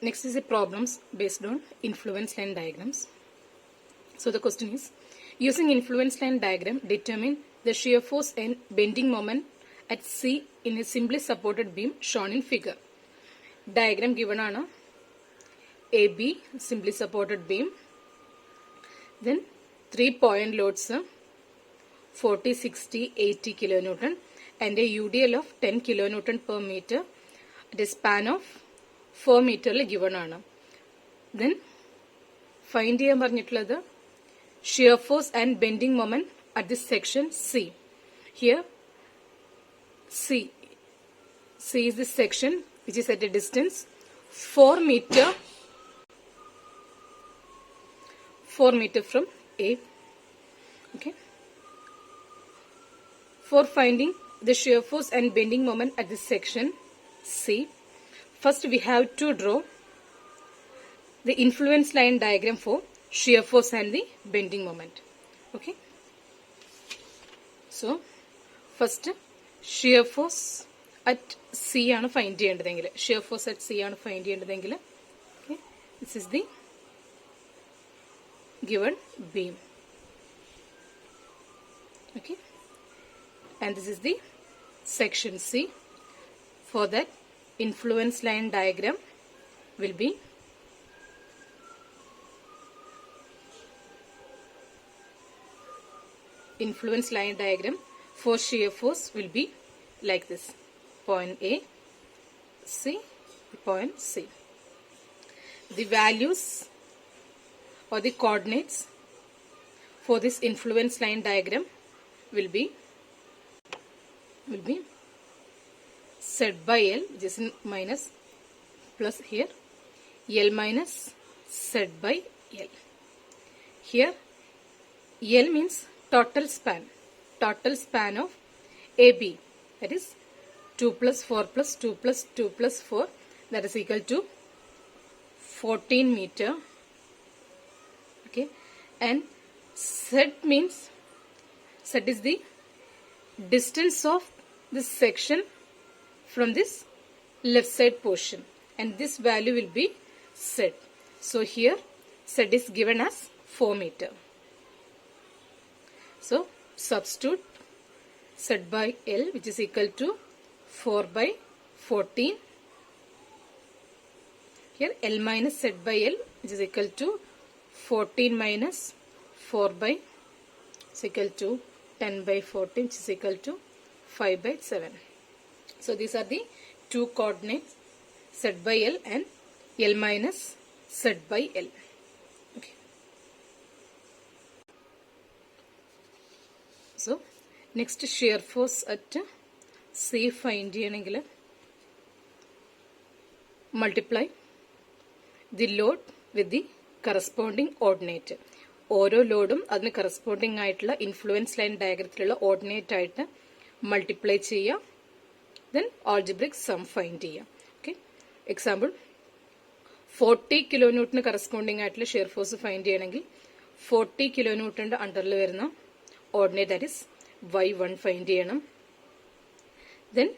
Next is the problems based on influence line diagrams. So the question is, using influence line diagram, determine the shear force and bending moment at C in a simply supported beam shown in figure. Diagram given ആണ് AB simply supported beam, then 3 point loads 40, 60, 80 kilonewton and a UDL of 10 kilonewton per meter at a span of 4 meter given ആണ്. Then find ചെയ്യാൻ പറഞ്ഞിട്ടുള്ളത് shear force and bending moment at this section C. Here C is this section which is at a distance 4 meter from A. Okay. For finding the shear force and bending moment at this section C, first we have to draw the influence line diagram for shear force and the bending moment. Okay. So first shear force at C ആണ് find ചെയ്യേണ്ടതെങ്കിൽ, shear force at C ആണ് find ചെയ്യേണ്ടതെങ്കിൽ, okay, this is the given beam. Okay, and this is the section C. For that, influence line diagram will be influence line diagram for shear force will be like this: point A, C, point C. The values or the coordinates for this influence line diagram will be Z by L, which is in minus, plus here L minus Z by L. Here L means total span of AB, that is 2 plus 4 plus 2 plus 2 plus 4, that is equal to 14 meter. Okay, and Z is the distance of this section from this left side portion, and this value will be Z. So here Z is given as 4 meter. So substitute Z by L, which is equal to 4 by 14. Here L minus Z by L, which is equal to 14 minus 4 by, is equal to 10 by 14, which is equal to 5 by 7. So these are the two coordinates, Z by L and L minus Z by L. Okay. So next, shear force at C find cheyanengil, multiply the load with the corresponding ordinate. ഓരോ ലോഡും അതിന് corresponding ആയിട്ടുള്ള influence line ഡയഗ്രത്തിലുള്ള ordinate ആയിട്ട് multiply ചെയ്യുക, then algebraic sum find ചെയ്യുക. Okay, example 40 kilo ന്യൂട്ടന് corresponding ആയിട്ടുള്ള shear force find ചെയ്യണമെങ്കിൽ 40 kilo ന്യൂട്ടന്റെ അണ്ടറിൽ വരുന്ന ordinate, that is Y1 find ചെയ്യണം. ദെൻ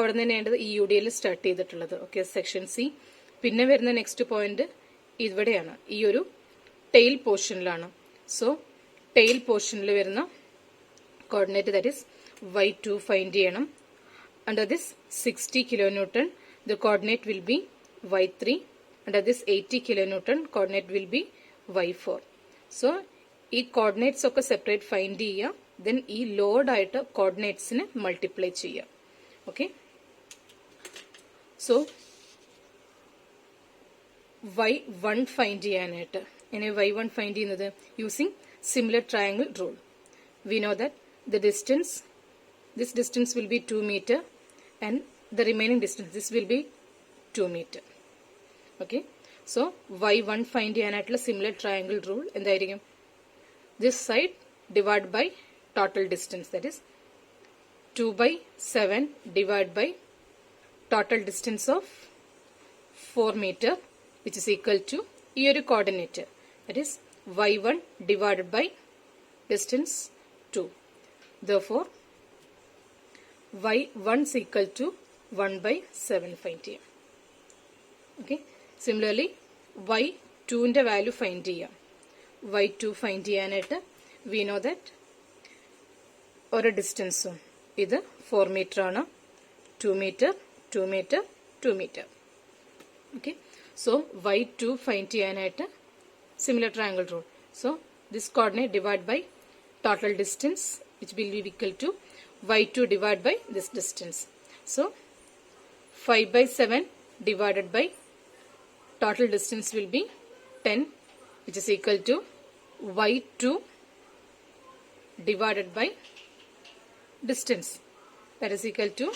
അവിടെ നിന്ന് വേണ്ടത് ഈ UDL സ്റ്റാർട്ട് ചെയ്തിട്ടുള്ളത്. Okay, section C. പിന്നെ വരുന്ന നെക്സ്റ്റ് പോയിന്റ് ഇവിടെയാണ്, ഈ ഒരു ടെയിൽ പോർഷനിലാണ്. സോ ടെയിൽ പോർഷനിൽ വരുന്ന coordinate, that is Y2 find ചെയ്യണം. Under this 60 kilo newton the coordinate will be Y3. Under this 80 kilo newton coordinate will be Y4. So ഈ coordinates ഒക്കെ സെപ്പറേറ്റ് ഫൈൻഡ് ചെയ്യുക, then ഈ ലോഡായിട്ട് കോർഡിനേറ്റ്സിന് മൾട്ടിപ്ലൈ ചെയ്യുക. ഓക്കെ, സോ Y1 ഫൈൻഡ് ചെയ്യാനായിട്ട് എങ്ങനെ Y1 ഫൈൻഡ് ചെയ്യുന്നത്? Using similar triangle rule. We know that the distance, this distance will be 2 meter and the remaining distance, this will be 2 meter. Okay, so Y1 find ചെയ്യാനായിട്ടുള്ള similar triangle rule എന്തായിരിക്കും? This side divide by total distance, that is 2 by 7 divide by total distance of 4 meter, which is equal to ഈ ഒരു coordinate, that is Y1 divided by distance 2. Therefore Y1 is equal to 1 by 7 find ചെയ്യാം. Okay, similarly y2ന്റെ value find ചെയ്യാം. y2 find ചെയ്യാനായിട്ട് V know that ഒരു ഡിസ്റ്റൻസും ഇത് 4 metre ആണ്. 2 metre 2 metre 2 metre. Okay, so y2 find ചെയ്യാനായിട്ട് similar triangle rule. So this coordinate divide by total distance, which will be equal to y2 divided by this distance. So 5/7 divided by total distance will be 10, which is equal to y2 divided by distance, that is equal to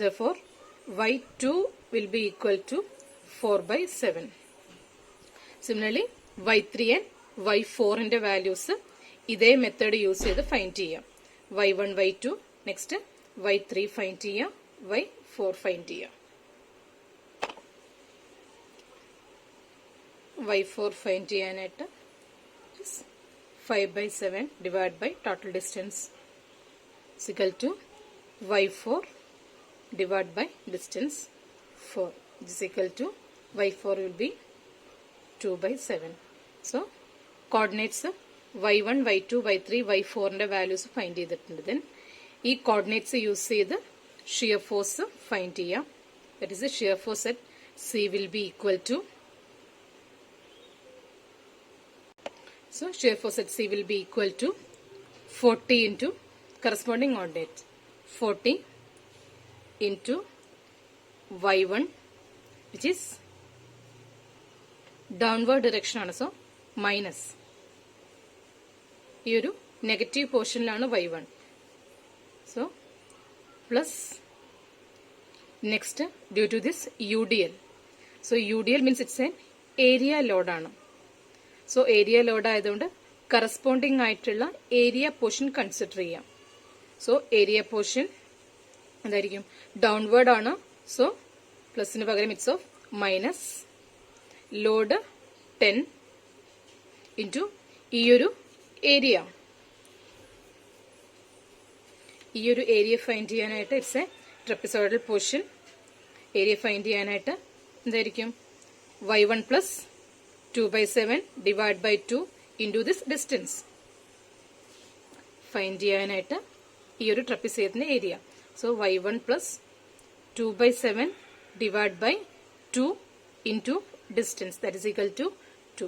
therefore y2 will be equal to 4/7. Similarly, y3 and y4 ന്റെ values ഇതേ method use ചെയ്ത് find ചെയ്യാം. y1 y2 next y3 find ചെയ്യാം, y4 find ചെയ്യാം. y4 find ചെയ്യാനായിട്ട് 5/7 divide by total distance is equal to y4 divided by distance 4, which is equal to y4 will be 2/7. So coordinates y1 y2 y3 y4 ന്റെ values find ചെയ്തിട്ടുണ്ട്. Then ഈ coordinates use ചെയ്ത് shear force find ചെയ്യാം. That is shear force at C will be equal to, so shear force at C will be equal to 40 into corresponding coordinate 40 into y1, which is downward direction ആണ്. So minus ഈ ഒരു negative പോർഷനിലാണ് y1. So plus next due to this UDL. So UDL means it's an area ലോഡാണ്. So area load ആയതുകൊണ്ട് corresponding ആയിട്ടുള്ള area portion consider ചെയ്യാം. So area portion എന്തായിരിക്കും? Downward ആണ്. സോ പ്ലസിന് പകരം it's of minus load 10 into ഈ ഒരു ഏരിയ. ഈ ഒരു ഏരിയ ഫൈൻഡ് ചെയ്യാനായിട്ട് it's a trapezoidal portion. Area find ചെയ്യാനായിട്ട് എന്തായിരിക്കും? y1 plus 2/7 divide by 2 into this distance find ചെയ്യാനായിട്ട് ഈ ഒരു ട്രപ്പിസേയത്തിന്റെ area. So y1 plus 2/7 divide by 2 into distance, that is equal to 2.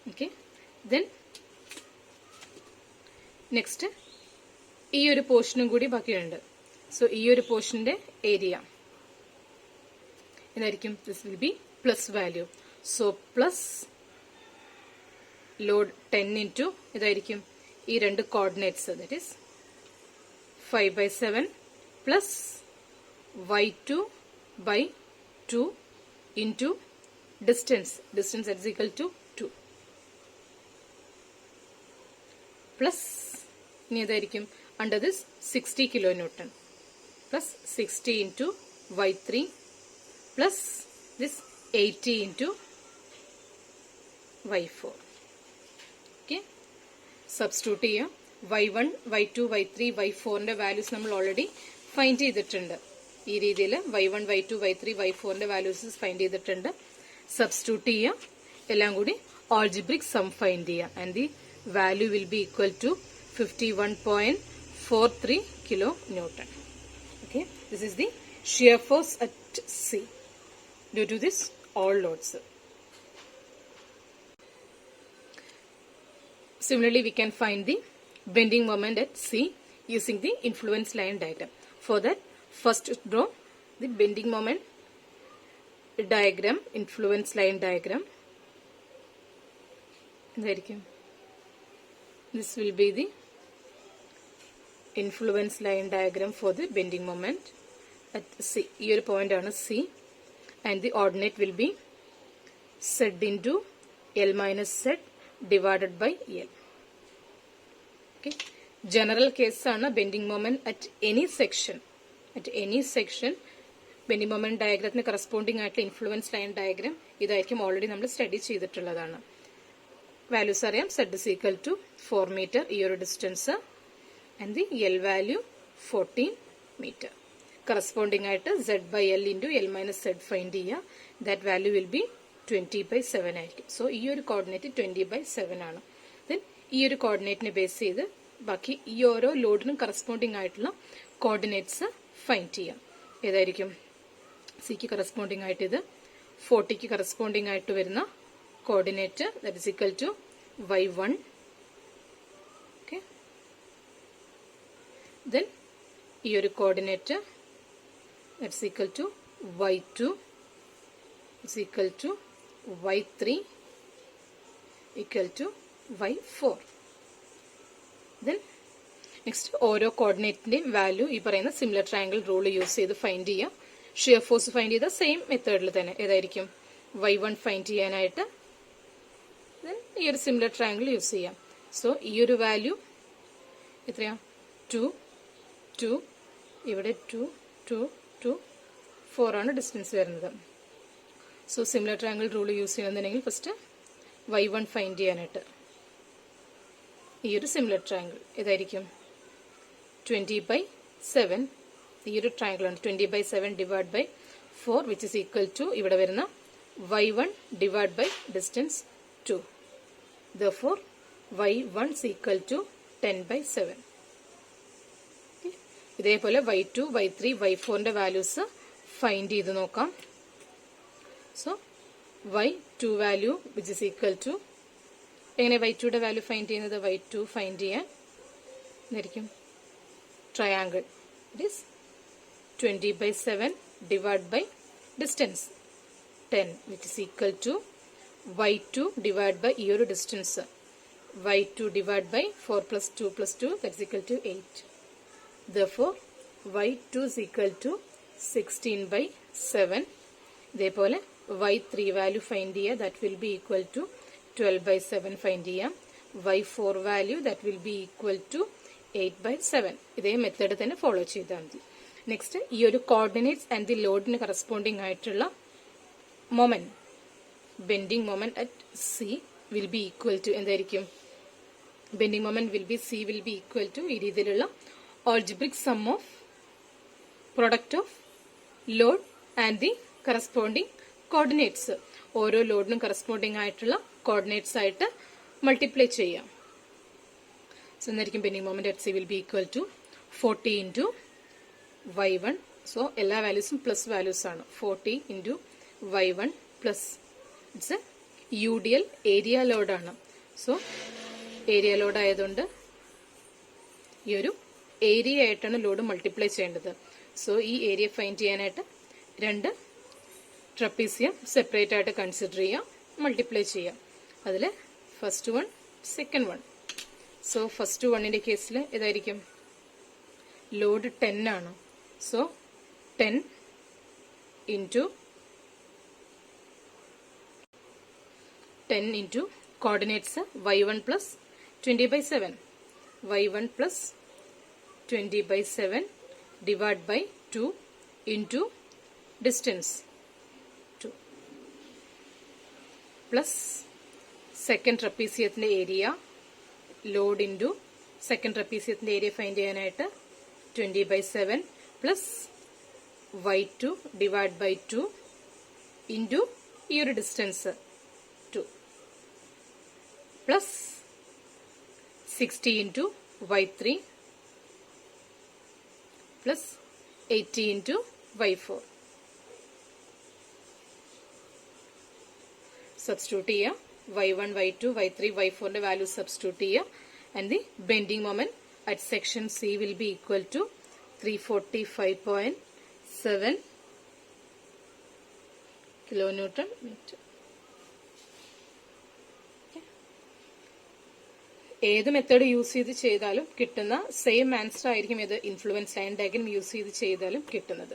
Okay, then next ഈ ഒരു പോർഷനും കൂടി ബാക്കിയുണ്ട്. സോ ഈ ഒരു പോർഷന്റെ ഏരിയ എന്തായിരിക്കും? This will be plus value. So plus load 10 into ഇതായിരിക്കും ഈ രണ്ട് coordinates, that is 5/7 plus y2 by 2 into distance that is equal to 2 plus ഇനി ഏതായിരിക്കും? under this 60 kilonewton plus 60 into y3 plus this 80 into y4. okay, substitute ചെയ്യാം. y1 y2 y3 y4 ന്റെ values നമ്മൾ already find ചെയ്തിട്ടുണ്ട്. ഈ രീതിയിൽ y1 y2 y3 y4 ന്റെ values find ചെയ്തിട്ടുണ്ട്. സബ്സ്റ്റിറ്റ്യൂട്ട് ചെയ്യാം, എല്ലാം കൂടി ആൾജിബ്രിക് സം ഫൈൻഡ് ചെയ്യാം. And the value will be equal to 51.43 kilo newton. Okay, this is the shear force at C due to this all loads. Similarly, we can find the bending moment at C using the influence line diagram. For that, first draw the bending moment diagram, influence line diagram. This will be the influence line diagram for the bending moment at C. Here point on C, and the ordinate will be Z into L minus Z divided by L. Okay. General case ആണ് bending moment at any section. At any section, bending moment diagram corresponding ആയിട്ടുള്ള influence line diagram ഇതായിരിക്കും already നമ്മൾ study ചെയ്തിട്ടുള്ളതാണ്. Values അറിയാം. Z is equal to 4 meter ഈ ഒരു distance, and the L value 14 meter. Corresponding ആയിട്ട് Z/L into L minus Z find ചെയ്യുക. That value will B 20/7 ആയിരിക്കും. സോ ഈ ഒരു കോർഡിനേറ്റ് 20/7 ആണ്. ദെൻ ഈ ഒരു കോർഡിനേറ്റിനെ ബേസ് ചെയ്ത് ബാക്കി ഈ ഓരോ ലോഡിനും കറസ്പോണ്ടിങ് ആയിട്ടുള്ള കോർഡിനേറ്റ്സ് ഫൈൻഡ് ചെയ്യാം. ഏതായിരിക്കും? സിക്ക് കറസ്പോണ്ടിങ് ആയിട്ട് ഇത് 40ക്ക് കറസ്പോണ്ടിങ് ആയിട്ട് വരുന്ന coordinate that is equal to y1. Okay, then ഈ ഒരു coordinate that is equal to y2 is equal to y3 equal to y4. Then next ഓരോ കോർഡിനേറ്റിന്റെയും വാല്യൂ ഈ പറയുന്ന സിമിലർ ട്രയാങ്കിൾ റൂൾ യൂസ് ചെയ്ത് ഫൈൻഡ് ചെയ്യാം. ഷിയർ ഫോഴ്സ് ഫൈൻഡ് ചെയ്ത same മെത്തേഡിൽ തന്നെ ഏതായിരിക്കും? y1 ഫൈൻഡ് ചെയ്യാനായിട്ട് ഈ ഒരു സിമിലർ ട്രയാങ്കിൾ യൂസ് ചെയ്യാം. സോ ഈ ഒരു വാല്യൂ എത്രയാ? 2 2, ഇവിടെ 2 2 2 4 ആണ് ഡിസ്റ്റൻസ് വരുന്നത്. So similar triangle rule use ചെയ്യുന്നുണ്ടെങ്കിൽ ഫസ്റ്റ് y1 ഫൈൻഡ് ചെയ്യാനായിട്ട് ഈ ഒരു സിമിലർ ട്രയാങ്കിൾ ഏതായിരിക്കും? 20/7. ഈ ഒരു ട്രയാങ്കിൾ ആണ് 20/7 divide by 4 which is equal to ഇവിടെ വരുന്ന y1 divide by distance 2. Therefore y1 is equal to 10/7. ഇതേപോലെ y2 y3 y4ന്റെ വാല്യൂസ് ഫൈൻഡ് ചെയ്ത് നോക്കാം. So y2 value which is equal to എങ്ങനെ y2യുടെ വാല്യൂ ഫൈൻഡ് ചെയ്യുന്നത്? y2 ഫൈൻഡ് ചെയ്യാൻ എന്തായിരിക്കും? Triangle it is 20/7 divide by distance 10 which is equal to y2 divide by ഈ ഒരു distance y2 divide by 4 plus 2 plus 2 that's equal to 8. Therefore y2 is equal to 16/7. ഇതേപോലെ y3 value find ചെയ്യുക. That will be equal to 12/7 find ചെയ്യാം. y4 value that will be equal to 8/7. ഇതേ method തന്നെ follow ചെയ്താൽ മതി. Next ഈ ഒരു coordinates and the ലോഡിന് കറസ്പോണ്ടിങ് ആയിട്ടുള്ള moment bending moment at C will be equal to എന്തായിരിക്കും? bending moment will be C will be equal to ഈ രീതിയിലുള്ള algebraic sum of product of load and the corresponding coordinates. ഓരോ ലോഡിനും corresponding ആയിട്ടുള്ള coordinates ആയിട്ട് multiply ചെയ്യാം. So എന്തായിരിക്കും? bending moment at C will be equal to 40 into y1. So എല്ലാ വാല്യൂസും plus values ആണ്. 40 into y1 plus it's a UDL area ലോഡാണ്. So area load ആയതുകൊണ്ട് ഈ ഒരു ഏരിയ ആയിട്ടാണ് ലോഡ് മൾട്ടിപ്ലൈ ചെയ്യേണ്ടത്. സോ ഈ ഏരിയ ഫൈൻഡ് ചെയ്യാനായിട്ട് രണ്ട് ട്രപ്പീസിയം സെപ്പറേറ്റ് ആയിട്ട് കൺസിഡർ ചെയ്യാം, മൾട്ടിപ്ലൈ ചെയ്യാം. അതിൽ first one second one. So first വണ്ണിന്റെ കേസിൽ ഏതായിരിക്കും? ലോഡ് 10 ആണ്. So 10 into coordinates y1 plus 20/7. y1 plus 20/7 divide by 2 into distance 2 plus second trapeziumത്തിന്റെ area load into second trapeziumത്തിന്റെ area find ചെയ്യാനായിട്ട് 20/7 plus y2 divide by 2 into ഈ ഒരു distance 2 plus 60 into y3 plus 80 into y4. Substitute here y1, y2, y3, y4 the value substitute here, and the bending moment at section C will be equal to 345.7 kilonewton meter. ഏത് method use ചെയ്ത് ചെയ്താലും കിട്ടുന്ന same answer ആയിരിക്കും ഇത് influence line diagram use ചെയ്ത് ചെയ്താലും കിട്ടുന്നത്.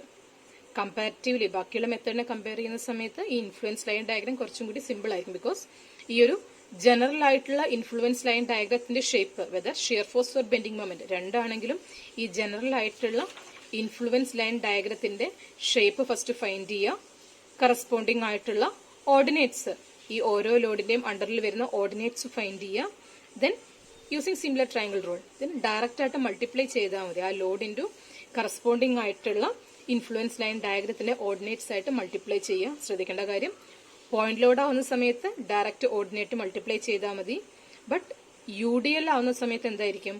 Comparatively ബാക്കിയുള്ള മെത്തേഡിനെ കമ്പയർ ചെയ്യുന്ന സമയത്ത് ഈ ഇൻഫ്ലുവൻസ് ലൈൻ ഡയഗ്രം കുറച്ചും കൂടി സിമ്പിൾ ആയിരിക്കും. ബിക്കോസ് ഈ ഒരു ജനറൽ ആയിട്ടുള്ള ഇൻഫ്ലുവൻസ് ലൈൻ ഡയഗ്രത്തിന്റെ shape whether shear force or bending moment രണ്ടാണെങ്കിലും ഈ ജനറൽ ആയിട്ടുള്ള ഇൻഫ്ലുവൻസ് ലൈൻ ഡയഗ്രത്തിന്റെ ഷേപ്പ് ഫസ്റ്റ് ഫൈൻഡ് ചെയ്യുക. കറസ്പോണ്ടിങ് ആയിട്ടുള്ള ഓർഡിനേറ്റ്സ് ഈ ഓരോ ലോഡിന്റെയും അണ്ടറിൽ വരുന്ന ഓർഡിനേറ്റ്സ് ഫൈൻഡ് ചെയ്യുക. Then using similar triangle rule. ഇതിന് ഡയറക്റ്റ് ആയിട്ട് മൾട്ടിപ്ലൈ ചെയ്താൽ മതി. ആ ലോഡ് ഇൻറ്റു കറസ്പോണ്ടിങ് ആയിട്ടുള്ള ഇൻഫ്ലുവൻസ് ലൈൻ ഡയഗ്രത്തിന്റെ ഓർഡിനേറ്റ്സ് ആയിട്ട് മൾട്ടിപ്ലൈ ചെയ്യുക. ശ്രദ്ധിക്കേണ്ട കാര്യം, പോയിന്റ് ലോഡ് ആവുന്ന സമയത്ത് ഡയറക്റ്റ് ഓർഡിനേറ്റ് മൾട്ടിപ്ലൈ ചെയ്താൽ മതി. ബട്ട് യു ഡി എൽ ആവുന്ന സമയത്ത് എന്തായിരിക്കും,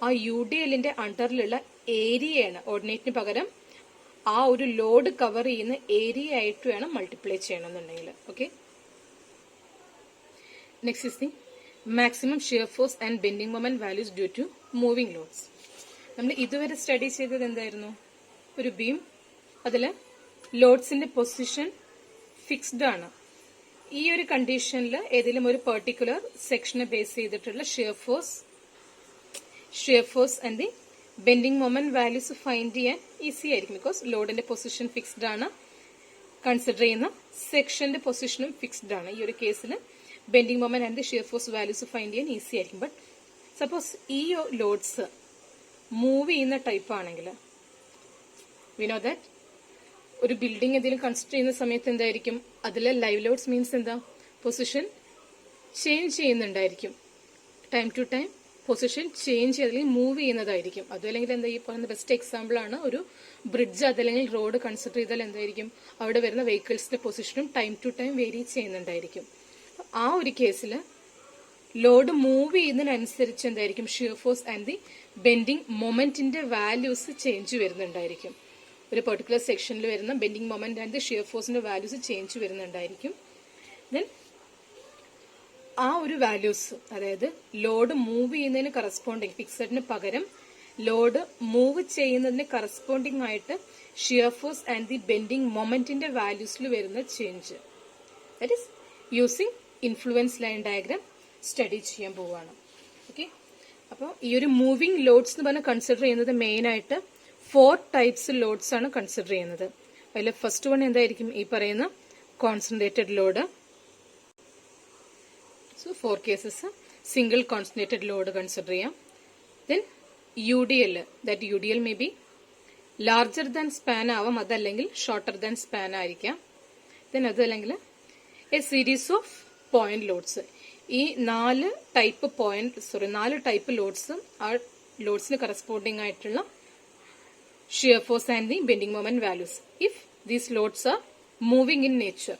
ആ യു ഡി എല്ലിന്റെ അണ്ടറിലുള്ള ഏരിയയാണ് ഓർഡിനേറ്റിന് പകരം ആ ഒരു ലോഡ് കവർ ചെയ്യുന്ന ഏരിയ ആയിട്ട് വേണം മൾട്ടിപ്ലൈ ചെയ്യണമെന്നുണ്ടെങ്കിൽ. Okay, next is the maximum shear force and bending moment values due to moving loads. നമ്മൾ ഇതുവരെ സ്റ്റഡി ചെയ്തത് എന്തായിരുന്നു, ഒരു ബീം, അതില് ലോഡ്സിന്റെ പൊസിഷൻ ഫിക്സ്ഡ് ആണ്. ഈ ഒരു കണ്ടീഷനിൽ ഏതെങ്കിലും ഒരു പെർട്ടിക്കുലർ സെക്ഷനെ ബേസ് ചെയ്തിട്ടുള്ള shear force and the bending moment values find ചെയ്യാൻ ഈസി ആയിരിക്കും. ബിക്കോസ് ലോഡിന്റെ പൊസിഷൻ ഫിക്സ്ഡ് ആണ്, കൺസിഡർ ചെയ്യുന്ന സെക്ഷന്റെ പൊസിഷനും ഫിക്സ്ഡ് ആണ്. ഈ ഒരു കേസിൽ bending moment and the shear force values find ചെയ്യാൻ ഈസി ആയിരിക്കും. ബട്ട് സപ്പോസ് ഈ ലോഡ്സ് മൂവ് ചെയ്യുന്ന ടൈപ്പ് ആണെങ്കിൽ, വി നോ ദാറ്റ് ഒരു ബിൽഡിംഗ് എന്തെങ്കിലും കൺസ്ട്രക്ട് ചെയ്യുന്ന സമയത്ത് എന്തായിരിക്കും, അതിലെ ലൈവ് ലോഡ്സ് മീൻസ് എന്താ, position change ചെയ്യുന്നുണ്ടായിരിക്കും. Time to time position change ചെയ്തല്ലെങ്കിൽ മൂവ് ചെയ്യുന്നതായിരിക്കും. അതല്ലെങ്കിൽ എന്താ, ഈ പറയുന്ന ബെസ്റ്റ് എക്സാമ്പിൾ ആണ് ഒരു ബ്രിഡ്ജ് അതല്ലെങ്കിൽ റോഡ് കൺസിഡർ ചെയ്താൽ എന്തായിരിക്കും, അവിടെ വരുന്ന വെഹിക്കിൾസിന്റെ പൊസിഷനും ടൈം ടു ടൈം വേരി ചെയ്യുന്നുണ്ടായിരിക്കും. ആ ഒരു കേസിൽ ലോഡ് മൂവ് ചെയ്യുന്നതിനനുസരിച്ച് എന്തായിരിക്കും, shear force and the bending മൊമെന്റിന്റെ വാല്യൂസ് ചേഞ്ച് വരുന്നുണ്ടായിരിക്കും. ഒരു പെർട്ടിക്കുലർ സെക്ഷനിൽ വരുന്ന bending moment and the shear ഫോഴ്സിന്റെ വാല്യൂസ് ചേഞ്ച് വരുന്നുണ്ടായിരിക്കും. ദെൻ ആ ഒരു വാല്യൂസ്, അതായത് ലോഡ് മൂവ് ചെയ്യുന്നതിന് കറസ്പോണ്ടിങ്, ഫിക്സഡിന് പകരം ലോഡ് മൂവ് ചെയ്യുന്നതിന് കറസ്പോണ്ടിങ് ആയിട്ട് shear force and the bending മൊമെന്റിന്റെ വാല്യൂസിൽ വരുന്ന change, that is using influence line diagram study ചെയ്യാൻ പോവുകയാണ്. ഓക്കെ, അപ്പോൾ ഈ ഒരു മൂവിംഗ് ലോഡ്സ് എന്ന് പറഞ്ഞാൽ കൺസിഡർ ചെയ്യുന്നത് മെയിൻ ആയിട്ട് 4 ടൈപ്സ് ലോഡ്സ് ആണ് കൺസിഡർ ചെയ്യുന്നത്. അതിൽ ഫസ്റ്റ് വൺ എന്തായിരിക്കും, ഈ പറയുന്ന concentrated load. So 4 cases single concentrated load consider ചെയ്യാം. Then U D L, that U D L may be larger than span ആവാം, അതല്ലെങ്കിൽ ഷോർട്ടർ ദാൻ സ്പാൻ ആയിരിക്കാം. ദെൻ അതല്ലെങ്കിൽ a series of point loads. ഈ 4 type loads ആ ലോഡ്സിന് corresponding ആയിട്ടുള്ള shear force and the bending moment values if these loads are moving in nature.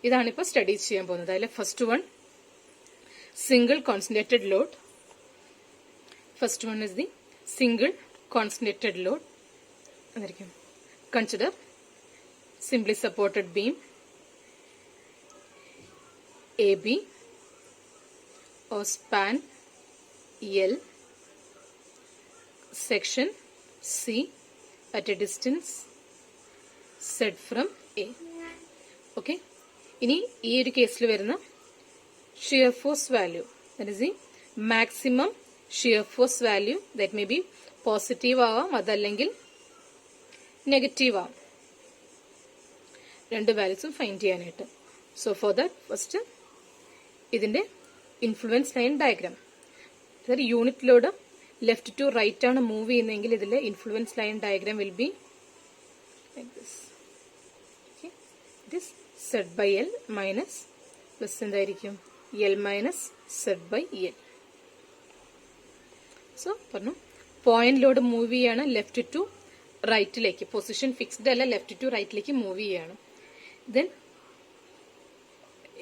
ഇതാണ് ഇപ്പോൾ സ്റ്റഡി ചെയ്യാൻ പോകുന്നത്. അതിലെ first one single concentrated load. First one is the single concentrated load. എന്തായിരിക്കും, consider simply supported beam AB or span L, section C at a distance Z from A. Okay, ഇനി ഈ ഒരു കേസിൽ വരുന്ന shear force value, that is the maximum shear force value, that may be positive ആവാം, അതല്ലെങ്കിൽ negative ആവാം. രണ്ട് വാല്യൂസും ഫൈൻഡ് ചെയ്യാനായിട്ട്. സോ ഫോർ ദാറ്റ് ഫസ്റ്റ് ഇതിന്റെ influence line diagram, unit load left to right ആണ് മൂവ് ചെയ്യുന്നതെങ്കിൽ ഇതിലെ influence line diagram will be like this. This Z by L minus plus എന്തായിരിക്കും, L minus Z by L. So പറഞ്ഞു, point load move ചെയ്യാണ് left to റൈറ്റിലേക്ക്, position fixed അല്ല, left to റൈറ്റിലേക്ക് move ചെയ്യാണ്. ദെൻ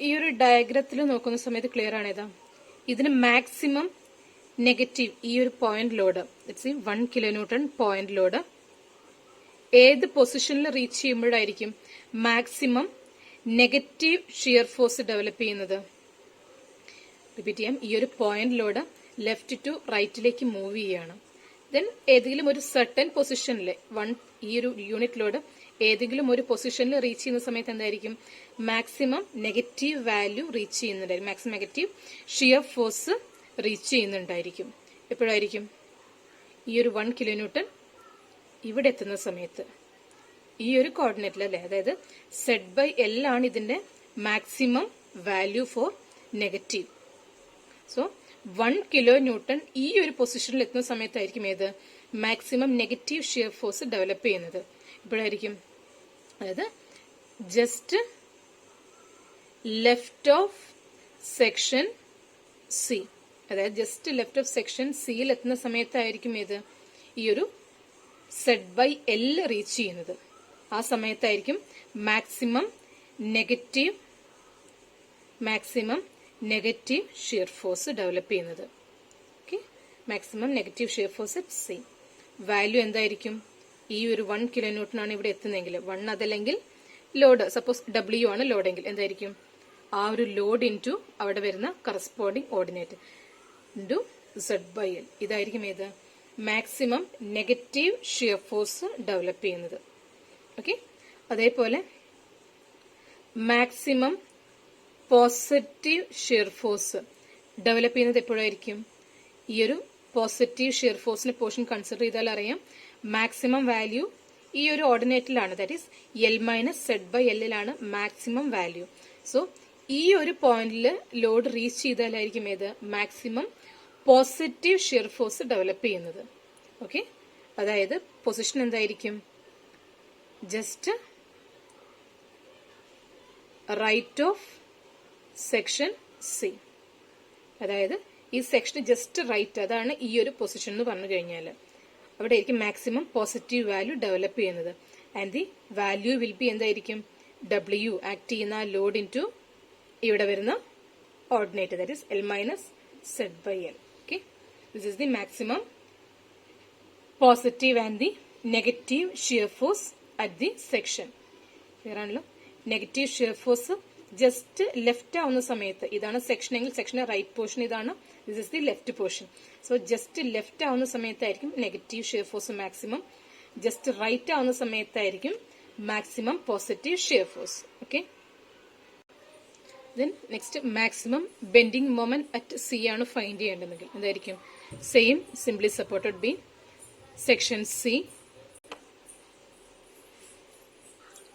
ഈ ഒരു ഡയഗ്രത്തിൽ നോക്കുന്ന സമയത്ത് ക്ലിയർ ആണ് ഏതാ, ഇതിന് മാക്സിമം നെഗറ്റീവ്, ഈ ഒരു point load 1 kN point load ഏത് പൊസിഷനിൽ റീച്ച് ചെയ്യുമ്പോഴായിരിക്കും maximum negative shear force develop ചെയ്യുന്നത്. റിപ്പീറ്റ് ചെയ്യാം, ഈ ഒരു പോയിന്റ് ലോഡ് ലെഫ്റ്റ് ടു റൈറ്റിലേക്ക് മൂവ് ചെയ്യാണ്. ദെൻ ഏതെങ്കിലും ഒരു സർട്ടൻ പൊസിഷനിൽ ഈ ഒരു യൂണിറ്റ് ലോഡ് ഏതെങ്കിലും ഒരു പൊസിഷനിൽ റീച്ച് ചെയ്യുന്ന സമയത്ത് എന്തായിരിക്കും, മാക്സിമം നെഗറ്റീവ് വാല്യൂ റീച്ച് ചെയ്യുന്നുണ്ടായിരിക്കും, maximum negative shear force reach ചെയ്യുന്നുണ്ടായിരിക്കും. എപ്പോഴായിരിക്കും, ഈ ഒരു 1 kN ഇവിടെ എത്തുന്ന സമയത്ത്, ഈ ഒരു കോർഡിനേറ്റിൽ അല്ലേ, അതായത് സെഡ് ബൈ എൽ ആണ് ഇതിന്റെ maximum value for negative. So 1 kN ഈ ഒരു പൊസിഷനിൽ എത്തുന്ന സമയത്തായിരിക്കും ഏത്, maximum negative shear force develop ചെയ്യുന്നത്. ഇപ്പോഴായിരിക്കും, അതായത് just left of section C അതായത് ജസ്റ്റ് ലെഫ്റ്റ് ഓഫ് സെക്ഷൻ സിയിൽ എത്തുന്ന സമയത്തായിരിക്കും ഇത് ഈ ഒരു Z/L റീച്ച് ചെയ്യുന്നത്. ആ സമയത്തായിരിക്കും maximum negative shear force develop ചെയ്യുന്നത്. Okay, maximum negative shear force at C. Value എന്തായിരിക്കും? ഈ ഒരു 1 kN ഇവിടെ എത്തുന്നതെങ്കിൽ 1 അതല്ലെങ്കിൽ ലോഡ്, സപ്പോസ് W ആണ് ലോഡെങ്കിൽ എന്തായിരിക്കും? ആ ഒരു ലോഡ് ഇൻറ്റു അവിടെ വരുന്ന കറസ്പോണ്ടിങ് ഓർഡിനേറ്റ് ഇൻറ്റു Z/L. ഇതായിരിക്കും ഏത്? Maximum negative shear force develop ചെയ്യുന്നത്. ഓക്കെ, അതേപോലെ maximum positive shear force develop ചെയ്യുന്നത് എപ്പോഴായിരിക്കും? ഈ ഒരു പോസിറ്റീവ് ഷിയർ ഫോഴ്സിന്റെ പോർഷൻ കൺസിഡർ ചെയ്താൽ അറിയാം മാക്സിമം വാല്യൂ ഈ ഒരു ഓർഡിനേറ്റിലാണ്, that is L-Z/L maximum value. So ഈ ഒരു പോയിന്റിൽ ലോഡ് റീച്ച് ചെയ്താലായിരിക്കും ഏത്? Maximum positive shear force develop ചെയ്യുന്നത്. ഓക്കെ, അതായത് പൊസിഷൻ എന്തായിരിക്കും? Just right of section C. അതായത് ഈ സെക്ഷൻ ജസ്റ്റ് റൈറ്റ്, അതാണ് ഈ ഒരു പൊസിഷൻ എന്ന് പറഞ്ഞു കഴിഞ്ഞാൽ അവിടെ ആയിരിക്കും മാക്സിമം പോസിറ്റീവ് വാല്യൂ ഡെവലപ്പ് ചെയ്യുന്നത്. And the value will be എന്തായിരിക്കും? W ആക്ട് ചെയ്യുന്ന ലോഡ് ഇൻറ്റു ഇവിടെ വരുന്ന ordinate, that is L-Z/L. Okay, this is the maximum positive and the negative shear force at the section. Clear ആണല്ലോ? Negative shear force just left ആവുന്ന സമയത്ത്, ഇതാണ് section എങ്കിൽ സെക്ഷന്റെ റൈറ്റ് പോർഷൻ ഇതാണ്, this is the left portion. So just left ആവുന്ന സമയത്തായിരിക്കും negative shear force maximum, just right ആവുന്ന സമയത്തായിരിക്കും maximum positive shear force. Okay, then next maximum bending moment at C ആണ് ഫൈൻഡ് ചെയ്യേണ്ടതെങ്കിൽ എന്തായിരിക്കും? Same, simply supported beam section C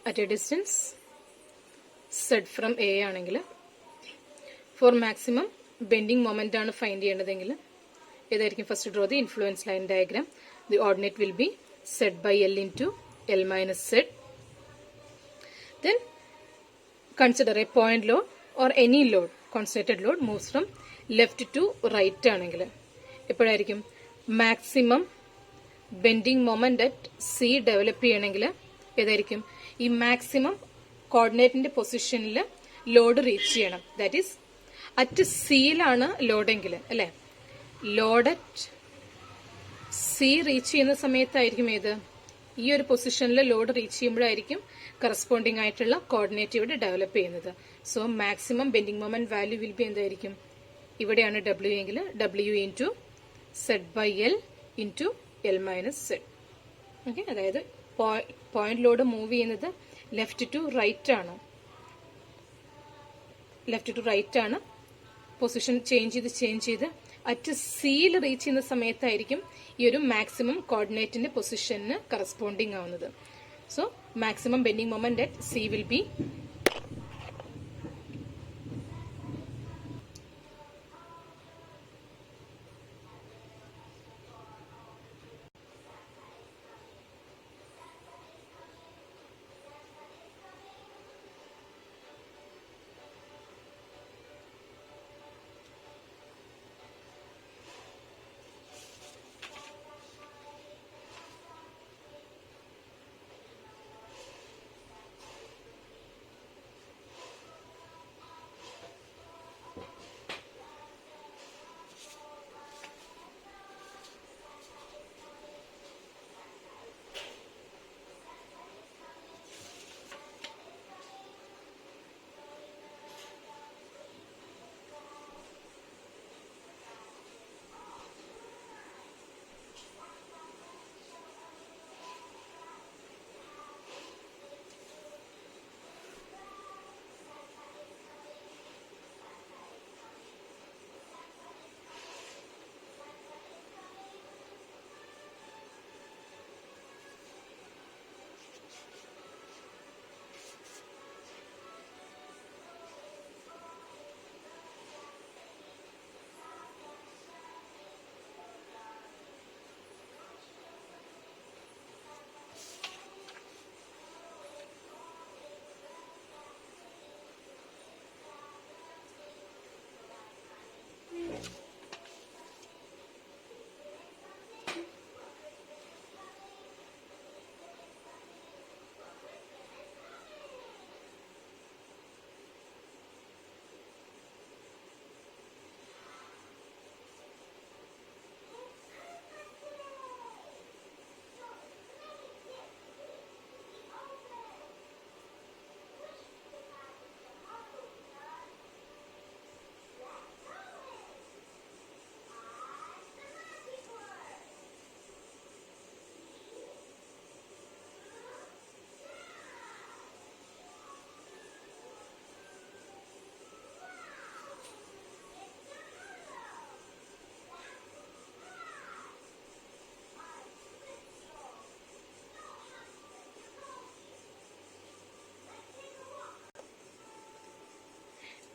at a distance Z from A ആണെങ്കിൽ for maximum bending moment ആണ് find ചെയ്യേണ്ടതെങ്കിൽ ഏതായിരിക്കും? First draw the influence line diagram. The ordinate will be Z/L into L-Z. Then consider a point load or any load, concentrated load moves from left to right ആണെങ്കിൽ എപ്പോഴായിരിക്കും maximum bending moment at C develop ചെയ്യണമെങ്കിൽ ഏതായിരിക്കും? ഈ maximum കോർഡിനേറ്റിന്റെ പൊസിഷനിൽ load reach ചെയ്യണം. That is at സിയിലാണ് ലോഡെങ്കിൽ അല്ലെ, ലോഡ് അറ്റ് സി റീച്ച് ചെയ്യുന്ന സമയത്തായിരിക്കും ഏത്? ഈ ഒരു പൊസിഷനിൽ ലോഡ് റീച്ച് ചെയ്യുമ്പോഴായിരിക്കും കറസ്പോണ്ടിങ് ആയിട്ടുള്ള കോർഡിനേറ്റ് ഇവിടെ ഡെവലപ്പ് ചെയ്യുന്നത്. So maximum bending moment value will be എന്തായിരിക്കും? ഇവിടെയാണ് W എങ്കിൽ W into Z/L into L-Z. Okay, അതായത് പോയിന്റ് ലോഡ് മൂവ് ചെയ്യുന്നത് ലെഫ്റ്റ് ടു റൈറ്റ് ആണ്, പൊസിഷൻ ചേഞ്ച് ചെയ്ത് അറ്റ് സിയിൽ റീച്ച് ചെയ്യുന്ന സമയത്തായിരിക്കും ഈ ഒരു മാക്സിമം കോർഡിനേറ്റിന്റെ പൊസിഷന് കറസ്പോണ്ടിങ് ആവുന്നത്. So maximum bending moment at C will B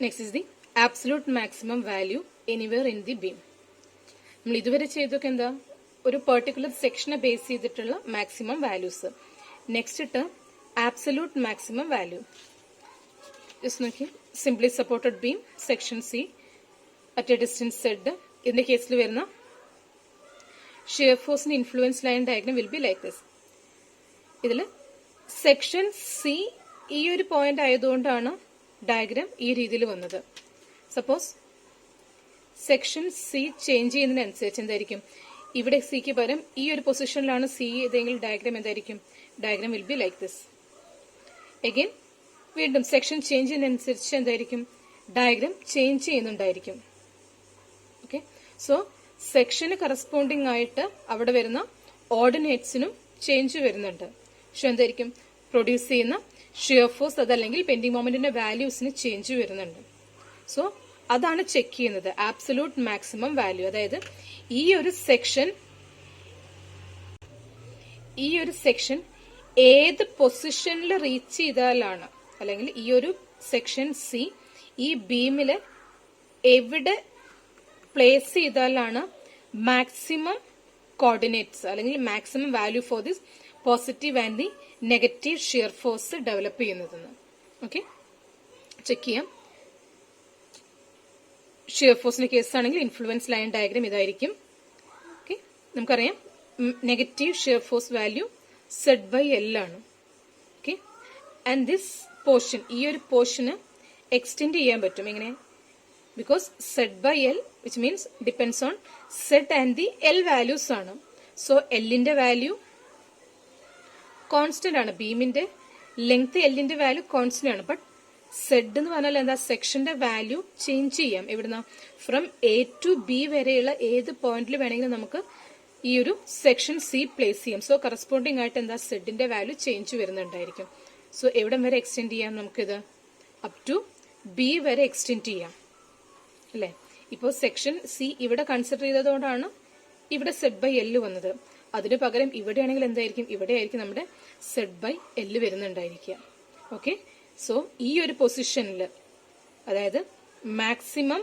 next is the absolute maximum value anywhere in the beam. നമ്മൾ ഇതുവരെ ചെയ്തൊക്കെ എന്താ, ഒരു പെർട്ടിക്കുലർ സെക്ഷനെ ബേസ് ചെയ്തിട്ടുള്ള maximum values. Next term absolute maximum value. Just നോക്കി, simply supported beam section C at a distance Z. ഇതിന്റെ കേസിൽ വരുന്ന ഷിയർ ഫോഴ്സിന്റെ influence line diagram will be like this. ഇതിൽ സെക്ഷൻ സി ഈ ഒരു പോയിന്റ് ആയതുകൊണ്ടാണ് ഡയഗ്രാം ഈ രീതിയിൽ വന്നത്. സപ്പോസ് സെക്ഷൻ സി ചേഞ്ച് ചെയ്യുന്നതിനനുസരിച്ച് എന്തായിരിക്കും, ഇവിടെ സിക്ക് പകരം ഈ ഒരു പൊസിഷനിലാണ് സി ഏതെങ്കിൽ ഡയഗ്രാം എന്തായിരിക്കും, diagram will be like this. Again വീണ്ടും സെക്ഷൻ ചേഞ്ച് ചെയ്യുന്നതനുസരിച്ച് എന്തായിരിക്കും, ഡയഗ്രാം ചേഞ്ച് ചെയ്യുന്നുണ്ടായിരിക്കും. ഓക്കെ, സോ സെക്ഷന് കറസ്പോണ്ടിങ് ആയിട്ട് അവിടെ വരുന്ന ഓർഡിനേറ്റ്സിനും ചേഞ്ച് വരുന്നുണ്ട്. പക്ഷെ എന്തായിരിക്കും, പ്രൊഡ്യൂസ് ചെയ്യുന്ന ഷിയർ ഫോഴ്സ് അതല്ലെങ്കിൽ ബെൻഡിങ് മൊമെന്റിന്റെ വാല്യൂസിന് ചേഞ്ച് വരുന്നുണ്ട്. സോ അതാണ് ചെക്ക് ചെയ്യുന്നത്, ആബ്സലൂട്ട് മാക്സിമം വാല്യൂ. അതായത് ഈ ഒരു സെക്ഷൻ ഏത് പൊസിഷനിൽ റീച്ച് ചെയ്താലാണ്, അല്ലെങ്കിൽ ഈ ഒരു സെക്ഷൻ സി ഈ ബീമില് എവിടെ പ്ലേസ് ചെയ്താലാണ് മാക്സിമം കോർഡിനേറ്റ്സ് അല്ലെങ്കിൽ maximum value for this positive and the negative shear force develop ചെയ്യുന്നതെന്ന്. ഓക്കെ, ചെക്ക് ചെയ്യാം. ഷിയർ ഫോഴ്സിന്റെ കേസ് ആണെങ്കിൽ ഇൻഫ്ലുവൻസ് ലൈൻ ഡയഗ്രാം ഇതായിരിക്കും. ഓക്കെ, നമുക്കറിയാം negative shear force value Z/L ആണ്. ഓക്കെ, ആൻഡ് ദിസ് പോർഷൻ, ഈ ഒരു പോർഷന് എക്സ്റ്റെൻഡ് ചെയ്യാൻ പറ്റും. എങ്ങനെ? Because Z/L which means depends on Z and the L values ആണ്. സോ എല്ലിന്റെ വാല്യൂ കോൺസ്റ്റന്റ് ആണ്, ബീമിന്റെ ലെങ്ത് എല്ലിന്റെ വാല്യൂ കോൺസ്റ്റന്റ് ആണ്. ബട്ട് സെഡ് എന്ന് പറഞ്ഞാൽ എന്താ, സെക്ഷന്റെ വാല്യൂ ചേഞ്ച് ചെയ്യാം. എവിടുന്ന, ഫ്രം എ ടു ബി വരെയുള്ള ഏത് പോയിന്റിൽ വേണമെങ്കിലും നമുക്ക് ഈ ഒരു സെക്ഷൻ സി പ്ലേസ് ചെയ്യാം. സോ കറസ്പോണ്ടിങ് ആയിട്ട് എന്താ, സെഡിന്റെ വാല്യൂ ചേഞ്ച് വരുന്നുണ്ടായിരിക്കും. സോ എവിടം വരെ എക്സ്റ്റെൻഡ് ചെയ്യാം നമുക്കിത്, അപ് ടു ബി വരെ എക്സ്റ്റെൻഡ് ചെയ്യാം അല്ലെ. ഇപ്പോൾ സെക്ഷൻ സി ഇവിടെ കൺസിഡർ ചെയ്തതുകൊണ്ടാണ് ഇവിടെ Z/L വന്നത്. അതിനു പകരം ഇവിടെയാണെങ്കിൽ എന്തായിരിക്കും, ഇവിടെ ആയിരിക്കും നമ്മുടെ Z/L വരുന്നുണ്ടായിരിക്കുക. ഓക്കെ, സോ ഈ ഒരു പൊസിഷനിൽ, അതായത് മാക്സിമം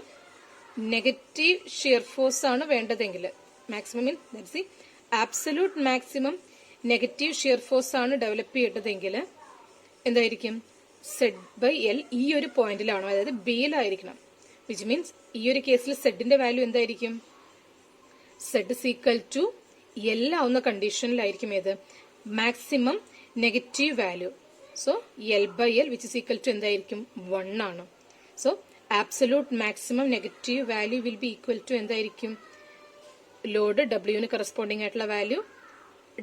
നെഗറ്റീവ് ഷിയർ ഫോഴ്സ് ആണ് വേണ്ടതെങ്കിൽ, maximum mean that's the absolute maximum negative shear force ആണ് ഡെവലപ്പ് ചെയ്യേണ്ടതെങ്കിൽ എന്തായിരിക്കും, Z/L ഈ ഒരു പോയിന്റിലാണോ, അതായത് ബിയിലായിരിക്കണം. വിച്ച് മീൻസ് ഈ ഒരു കേസിൽ സെഡിന്റെ വാല്യൂ എന്തായിരിക്കും, Z = L ആവുന്ന കണ്ടീഷനിലായിരിക്കും ഏത്, maximum negative value. So L/L which is equal to എന്തായിരിക്കും, 1 ആണ്. So absolute maximum negative value will be equal to എന്തായിരിക്കും, ലോഡ് ഡബ്ല്യുവിന് കറസ്പോണ്ടിങ് ആയിട്ടുള്ള വാല്യൂ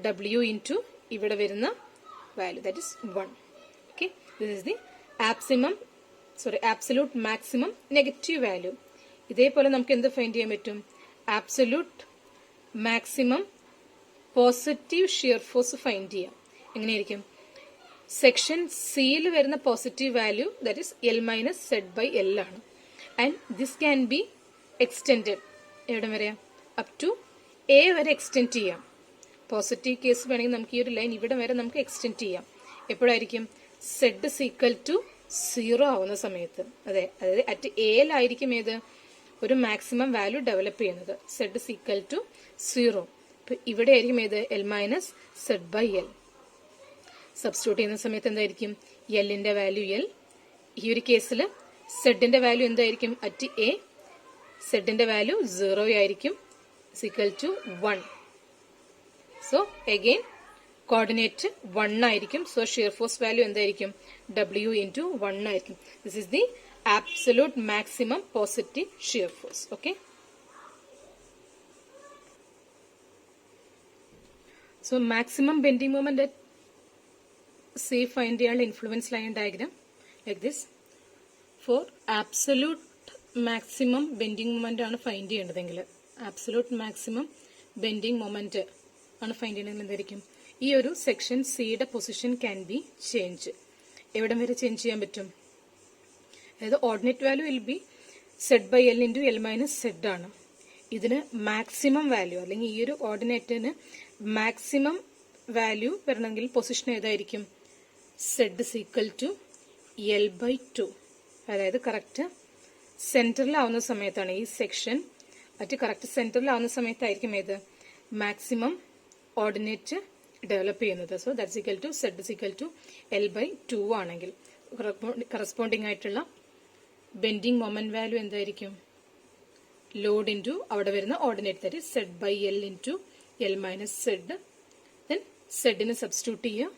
W ഇൻറ്റു ഇവിടെ വരുന്ന value, that is 1. Okay, this is the absolute maximum negative value. ഇതേപോലെ നമുക്ക് എന്ത് ഫൈൻഡ് ചെയ്യാൻ പറ്റും, absolute maximum positive shear force find ചെയ്യാം. എങ്ങനെയായിരിക്കും, സെക്ഷൻ സിയിൽ വരുന്ന positive value that is L - Z/L ആണ്. And this can be extended എവിടെ വരെ, അപ് ടു എ വരെ എക്സ്റ്റെൻഡ് ചെയ്യാം. പോസിറ്റീവ് കേസ് വേണമെങ്കിൽ നമുക്ക് ഈ ഒരു ലൈൻ ഇവിടെ വരെ നമുക്ക് എക്സ്റ്റെൻഡ് ചെയ്യാം. എപ്പോഴായിരിക്കും, Z = 0 ആവുന്ന സമയത്ത്. അതായത് അറ്റ് എയിലായിരിക്കും ഏത്, ഒരു മാക്സിമം വാല്യൂ ഡെവലപ്പ് ചെയ്യുന്നത്, Z = 0. ഇവിടെ ആയിരിക്കും ഏത്, L - Z/L. സബ്സ്റ്റിറ്റ്യൂട്ട് ചെയ്യുന്ന സമയത്ത് എന്തായിരിക്കും, എല്ലിന്റെ വാല്യൂ L. ഈ ഒരു കേസിൽ സെഡിന്റെ വാല്യൂ എന്തായിരിക്കും, അറ്റ് എ സെഡിന്റെ വാല്യൂ 0 ആയിരിക്കും, = 1. സോ അഗെയിൻ കോർഡിനേറ്റ് 1 ആയിരിക്കും. സോ ഷിയർ ഫോഴ്സ് വാല്യൂ എന്തായിരിക്കും, W × 1 ആയിരിക്കും. This is the absolute maximum positive shear force. Okay, so maximum bending moment at C find ചെയ്യാനുള്ള influence line diagram like this. For absolute maximum bending moment ആണ് find ചെയ്യേണ്ടതെങ്കിൽ, absolute maximum bending moment ആണ് find ചെയ്യണമെങ്കിൽ എന്തായിരിക്കും, ഈ ഒരു section സിയുടെ position can be change. എവിടം വരെ ചേഞ്ച് ചെയ്യാൻ പറ്റും, അതായത് ordinate value will B Z/L × L - Z ആണ്. ഇതിന് മാക്സിമം വാല്യൂ അല്ലെങ്കിൽ ഈ ഒരു ഓർഡിനേറ്റിന് മാക്സിമം വാല്യൂ വരണമെങ്കിൽ പൊസിഷൻ ഏതായിരിക്കും, Z = L/2. അതായത് കറക്റ്റ് സെന്ററിലാവുന്ന സമയത്താണ് ഈ സെക്ഷൻ അറ്റ് കറക്റ്റ് സെന്ററിലാവുന്ന സമയത്തായിരിക്കും ഏത് മാക്സിമം ഓർഡിനേറ്റ് ഡെവലപ്പ് ചെയ്യുന്നത്. So that's equal to Z is equal to L/2 ആണെങ്കിൽ കറസ്പോണ്ടിങ് ആയിട്ടുള്ള ബെൻഡിങ് മൊമെന്റ് വാല്യൂ എന്തായിരിക്കും? ലോഡ് ഇൻറ്റു അവിടെ വരുന്ന ordinate, that is Z/L into L minus Z. Then സെഡിന് സബ്സ്റ്റിറ്റ്യൂട്ട് ചെയ്യുക,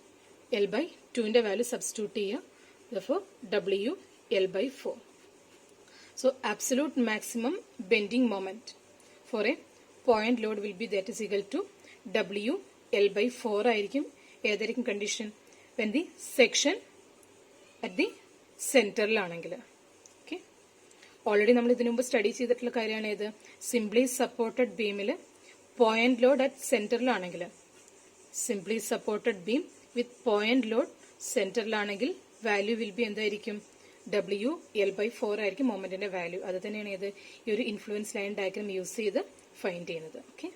L/2ന്റെ വാല്യൂ സബ്സ്റ്റിറ്റ്യൂട്ട് ചെയ്യുക. therefore W L/4. So absolute maximum bending moment for a point load will be that is equal to W L/4 ആയിരിക്കും. ഏതായിരിക്കും condition? when the section at the സെന്ററിലാണെങ്കിൽ. Okay, already നമ്മൾ ഇതിനു മുമ്പ് study ചെയ്തിട്ടുള്ള കാര്യമാണ് ഏത്? സിംപ്ലി സപ്പോർട്ടഡ് ബീമിൽ പോയിന്റ് ലോഡ് അറ്റ് സെന്ററിലാണെങ്കിൽ, simply supported beam with point load സെന്ററിലാണെങ്കിൽ വാല്യൂ വിൽ ബി എന്തായിരിക്കും? W L/4 ആയിരിക്കും മൊമെന്റിന്റെ വാല്യൂ. അത് തന്നെയാണ് ഏത് ഈ ഒരു ഇൻഫ്ലുവൻസ് ലൈൻ ഡയഗ്രം യൂസ് ചെയ്ത് ഫൈൻഡ് ചെയ്യുന്നത്. ഓക്കെ.